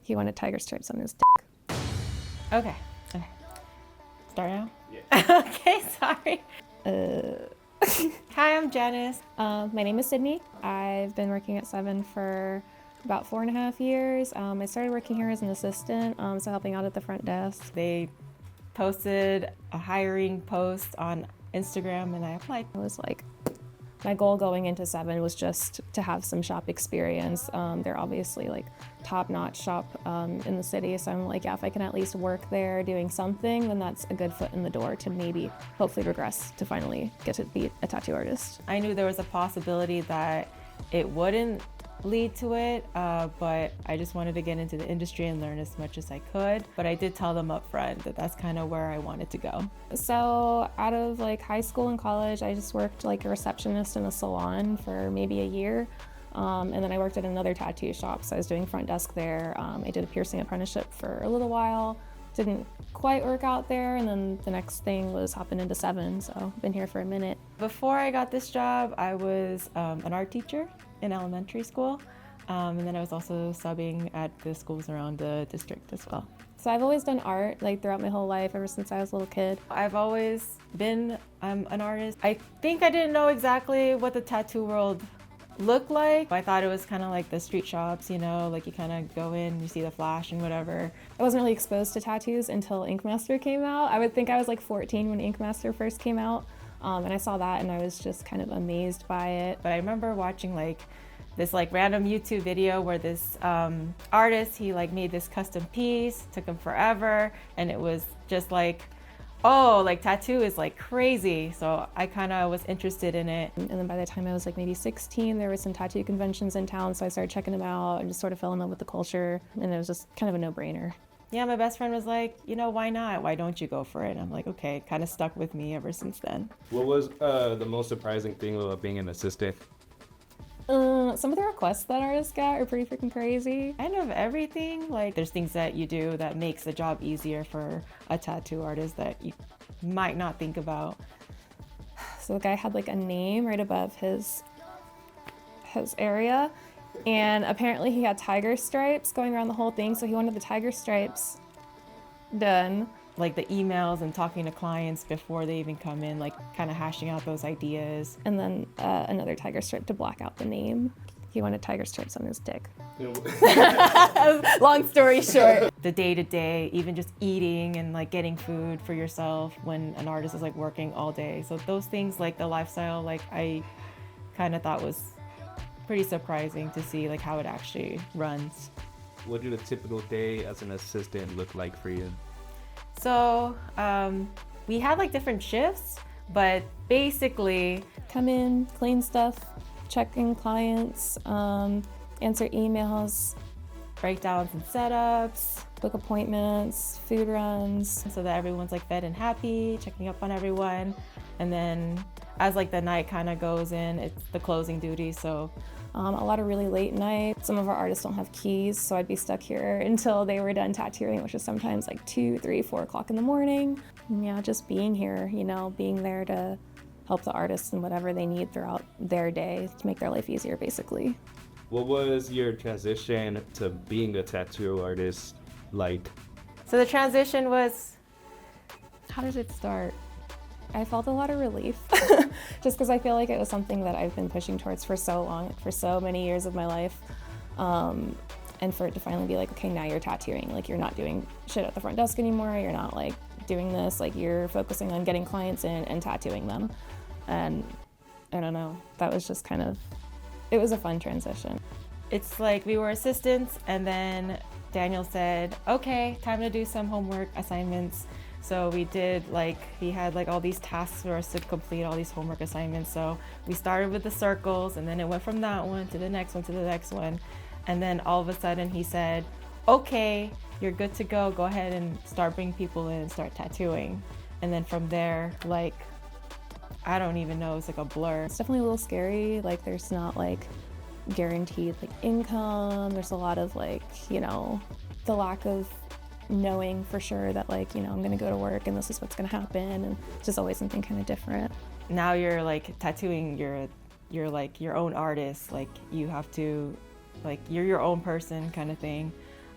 He wanted tiger stripes on his dick. Okay. Start now? Yeah. Okay, sorry. Hi, I'm Janice. My name is Sydney. I've been working at Seven for about 4.5 years. I started working here as an assistant, so helping out at the front desk. They posted a hiring post on Instagram and I applied. It was like, my goal going into Seven was just to have some shop experience. They're obviously like top-notch shop in the city, so I'm like, yeah, if I can at least work there doing something, then that's a good foot in the door to maybe hopefully regress to finally get to be a tattoo artist. I knew there was a possibility that it wouldn't lead to it, but I just wanted to get into the industry and learn as much as I could. But I did tell them up front that that's kind of where I wanted to go. So out of like high school and college, I just worked like a receptionist in a salon for maybe a year. And then I worked at another tattoo shop, so I was doing front desk there. I did a piercing apprenticeship for a little while. Didn't quite work out there, and then the next thing was hopping into Seven, so been here for a minute. Before I got this job, I was an art teacher in elementary school, and then I was also subbing at the schools around the district as well. So I've always done art, like throughout my whole life, ever since I was a little kid. I've always been an artist. I think I didn't know exactly what the tattoo world looked like. I thought it was kind of like the street shops, you know, like you kind of go in, you see the flash and whatever. I wasn't really exposed to tattoos until Ink Master came out. I would think I was like 14 when Ink Master first came out, and I saw that and I was just kind of amazed by it. But I remember watching like this like random YouTube video where this artist, he like made this custom piece, took him forever, and it was just like, oh, like tattoo is like crazy. So I kind of was interested in it. And then by the time I was like maybe 16, there were some tattoo conventions in town, so I started checking them out and just sort of fell in love with the culture, and it was just kind of a no-brainer. Yeah, my best friend was like, you know, why not? Why don't you go for it? And I'm like, okay, kind of stuck with me ever since then. What was the most surprising thing about being an assistant? Some of the requests that artists get are pretty freaking crazy. Kind of everything. Like there's things that you do that makes the job easier for a tattoo artist that you might not think about. So the guy had like a name right above his area, and apparently he had tiger stripes going around the whole thing, so he wanted the tiger stripes done. Like the emails and talking to clients before they even come in, like kind of hashing out those ideas. And then another tiger stripe to block out the name. He wanted tiger stripes on his dick. Long story short. The day-to-day, even just eating and like getting food for yourself when an artist is like working all day. So those things, like the lifestyle, like I kind of thought was pretty surprising to see like how it actually runs. What did a typical day as an assistant look like for you? So we had like different shifts, but basically come in, clean stuff, check in clients, answer emails, breakdowns and setups, book appointments, food runs, so that everyone's like fed and happy, checking up on everyone. And then as like the night kind of goes in, it's the closing duty. So a lot of really late nights. Some of our artists don't have keys, so I'd be stuck here until they were done tattooing, which is sometimes like 2, 3, 4 o'clock in the morning. And yeah, just being here, you know, being there to help the artists in whatever they need throughout their day to make their life easier, basically. What was your transition to being a tattoo artist like? So the transition was, how did it start? I felt a lot of relief just because I feel like it was something that I've been pushing towards for so long, for so many years of my life. And for it to finally be like, okay, now you're tattooing. Like, you're not doing shit at the front desk anymore. You're not like doing this. Like, you're focusing on getting clients in and tattooing them. And I don't know, that was just kind of, it was a fun transition. It's like we were assistants, and then Daniel said, okay, time to do some homework assignments. So we did, like, he had like all these tasks for us to complete, all these homework assignments. So we started with the circles, and then it went from that one to the next one to the next one. And then all of a sudden he said, okay, you're good to go. Go ahead and start bringing people in and start tattooing. And then from there, like, I don't even know, it's like a blur. It's definitely a little scary. Like, there's not like guaranteed like income. There's a lot of like, you know, the lack of knowing for sure that like, you know, I'm gonna go to work and this is what's gonna happen, and it's just always something kind of different. Now you're like tattooing, you're like your own artist, like you have to, like you're your own person kind of thing.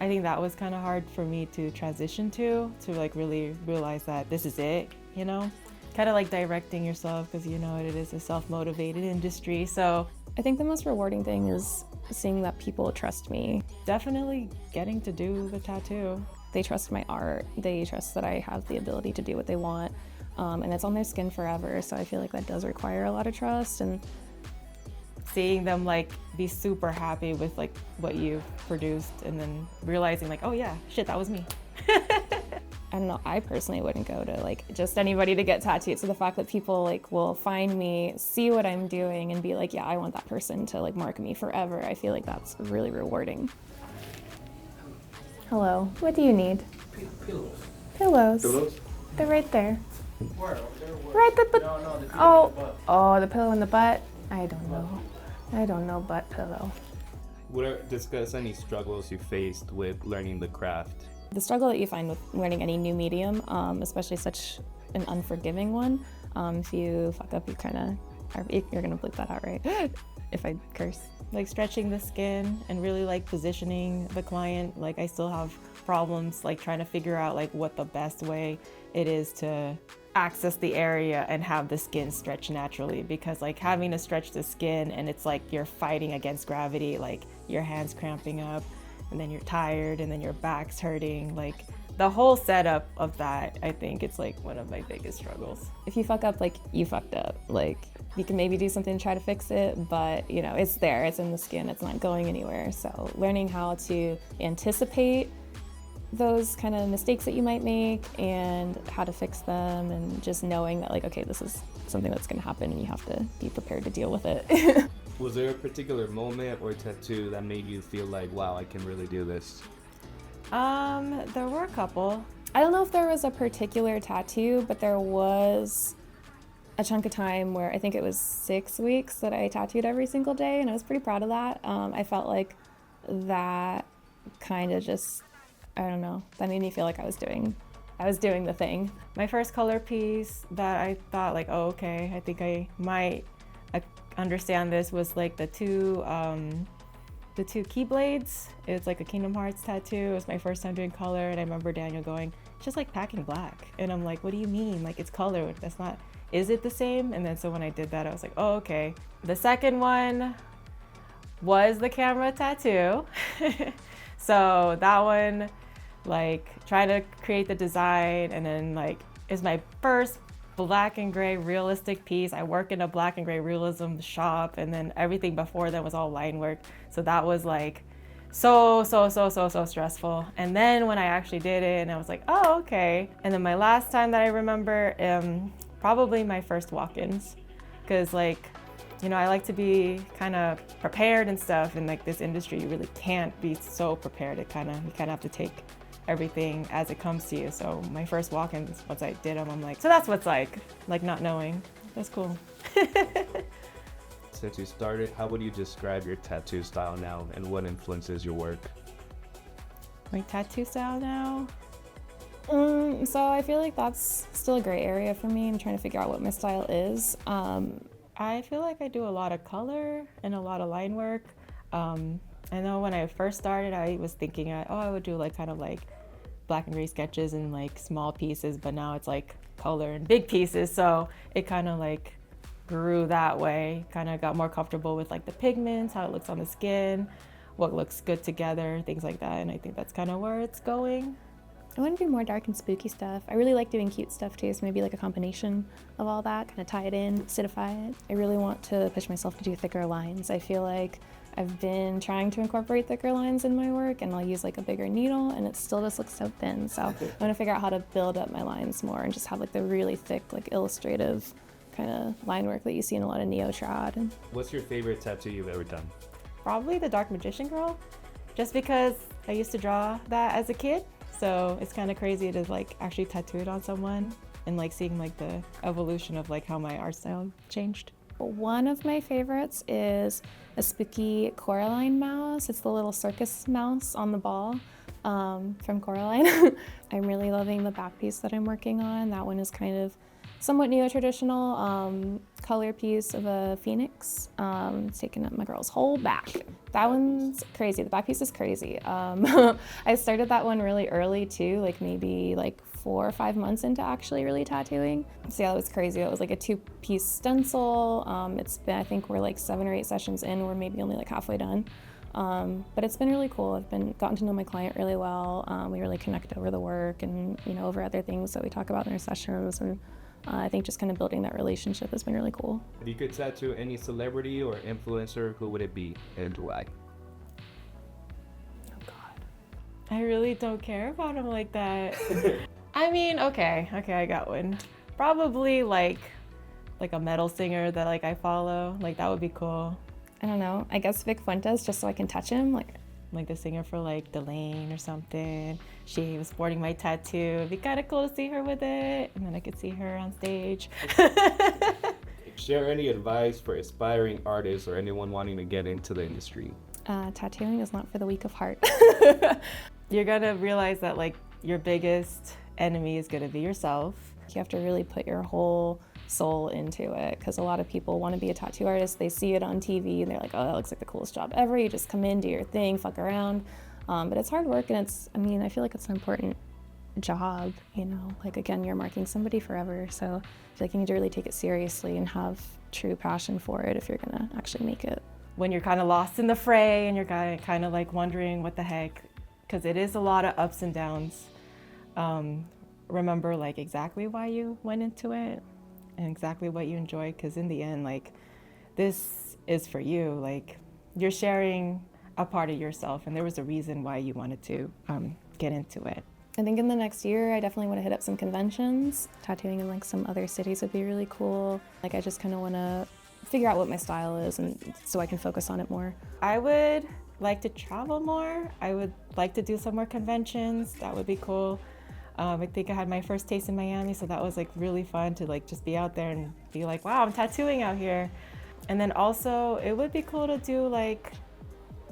I think that was kind of hard for me to transition to like really realize that this is it, you know? Kind of like directing yourself, because you know it is a self-motivated industry. So I think the most rewarding thing is seeing that people trust me. definitely getting to do the tattoo. They trust my art. They trust that I have the ability to do what they want. And it's on their skin forever. So I feel like that does require a lot of trust. And Seeing them like be super happy with like what you produced, and then realizing like, oh yeah, shit, that was me. I don't know, I personally wouldn't go to like just anybody to get tattooed. So the fact that people like will find me, see what I'm doing, and be like, yeah, I want that person to like mark me forever, I feel like that's really rewarding. Hello, what do you need? Pillows. Pillows. Pillows? They're right there. Where? Over there? Where? Right the No, the pillow oh, in the butt. oh, the pillow in the butt? I don't know. I don't know butt pillow. Discuss any struggles you faced with learning the craft. The struggle that you find with learning any new medium, especially such an unforgiving one, if you fuck up, you're gonna bleep that out, right? If I curse. Like stretching the skin and really like positioning the client. Like I still have problems like trying to figure out like what the best way it is to access the area and have the skin stretch naturally, because like having to stretch the skin and it's like you're fighting against gravity, like your hands cramping up and then you're tired and then your back's hurting, like the whole setup of that, I think it's like one of my biggest struggles. If you fuck up, like you fucked up. Like you can maybe do something to try to fix it, but you know, it's there, it's in the skin, it's not going anywhere. So learning how to anticipate those kind of mistakes that you might make and how to fix them, and just knowing that like, okay, this is something that's gonna happen and you have to be prepared to deal with it. Was there a particular moment or tattoo that made you feel like, wow, I can really do this? There were a couple. I don't know if there was a particular tattoo, but there was a chunk of time where I think it was 6 weeks that I tattooed every single day, and I was pretty proud of that. I felt like that kind of just, I don't know, that made me feel like I was doing the thing. My first color piece that I thought like, oh, okay, I think I might understand this was like the two keyblades. It's like a Kingdom Hearts tattoo. It was my first time doing color, and I remember Daniel going, it's just like packing black. And I'm like, what do you mean? Like, it's color. That's not, is it the same? And then so when I did that, I was like, oh, okay. The second one was the camera tattoo. So that one, like trying to create the design, and then like is my first black and gray realistic piece. I work in a black and gray realism shop, and then everything before that was all line work. So that was like so stressful. And then when I actually did it, and I was like, oh, okay. And then my last time that I remember, probably my first walk-ins, because like, you know, I like to be kind of prepared and stuff. And like this industry, you really can't be so prepared. You kind of have to take everything as it comes to you. So my first walk-ins, once I did them, I'm like, so that's what's like not knowing. That's cool. Since you started, how would you describe your tattoo style now, and what influences your work? My tattoo style now? So I feel like that's still a gray area for me. I'm trying to figure out what my style is. I feel like I do a lot of color and a lot of line work. I know when I first started, I was thinking, I would do like kind of like black and gray sketches and like small pieces, but now it's like color and big pieces. So it kind of like grew that way, kind of got more comfortable with like the pigments, how it looks on the skin, what looks good together, things like that. And I think that's kind of where it's going. I want to do more dark and spooky stuff. I really like doing cute stuff too, so maybe like a combination of all that, kind of tie it in, acidify it. I really want to push myself to do thicker lines. I feel like I've been trying to incorporate thicker lines in my work, and I'll use like a bigger needle, and it still just looks so thin. So I want to figure out how to build up my lines more and just have like the really thick, like illustrative kind of line work that you see in a lot of neo-trad. What's your favorite tattoo you've ever done? Probably the Dark Magician Girl, just because I used to draw that as a kid. So it's kind of crazy to like actually tattoo it on someone, and like seeing like the evolution of like how my art style changed. One of my favorites is a spooky Coraline mouse. It's the little circus mouse on the ball from Coraline. I'm really loving the back piece that I'm working on. That one is kind of somewhat neo-traditional color piece of a phoenix. It's taking up my girl's whole back. That one's crazy. The back piece is crazy. I started that one really early too, like maybe like 4 or 5 months into actually really tattooing. So yeah, that was crazy. It was like a 2-piece stencil. It's been, I think we're like 7 or 8 sessions in. We're maybe only like halfway done. But it's been really cool. I've gotten to know my client really well. We really connect over the work and, you know, over other things that we talk about in our sessions. And I think just kind of building that relationship has been really cool. If you could tattoo any celebrity or influencer, who would it be and why? Oh God. I really don't care about him like that. I mean, okay, I got one. Probably like a metal singer that like I follow. Like that would be cool. I don't know. I guess Vic Fuentes, just so I can touch him. Like the singer for like Delane or something. She was sporting my tattoo. It'd be kind of cool to see her with it, and then I could see her on stage. Share any advice for aspiring artists or anyone wanting to get into the industry? Tattooing is not for the weak of heart. You're gonna realize that like your biggest enemy is gonna be yourself. You have to really put your whole soul into it, because a lot of people want to be a tattoo artist. They see it on TV and they're like, oh, that looks like the coolest job ever. You just come in, do your thing, fuck around. But it's hard work, and I feel like it's an important job, you know? Like, again, you're marking somebody forever, so I feel like you need to really take it seriously and have true passion for it if you're gonna actually make it. When you're kind of lost in the fray and you're kind of like wondering what the heck, because it is a lot of ups and downs. Remember like exactly why you went into it and exactly what you enjoy, because in the end, like, this is for you. Like, you're sharing a part of yourself, and there was a reason why you wanted to get into it. I think in the next year, I definitely want to hit up some conventions. Tattooing in like some other cities would be really cool. Like, I just kind of want to figure out what my style is, and so I can focus on it more. I would like to travel more. I would like to do some more conventions. That would be cool. I think I had my first taste in Miami, so that was like really fun to like just be out there and be like, wow, I'm tattooing out here. And then also it would be cool to do like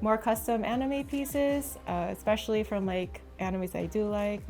more custom anime pieces, especially from like animes I do like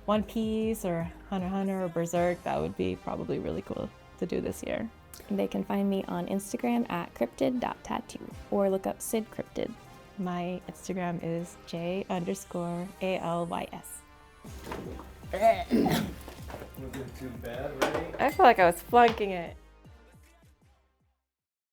One Piece or Hunter x Hunter or Berserk. That would be probably really cool to do this year. They can find me on Instagram at cryptid.tattoo or look up Sid Cryptid. My Instagram is J_ALYS. Wasn't too bad, right? I feel like I was flunking it.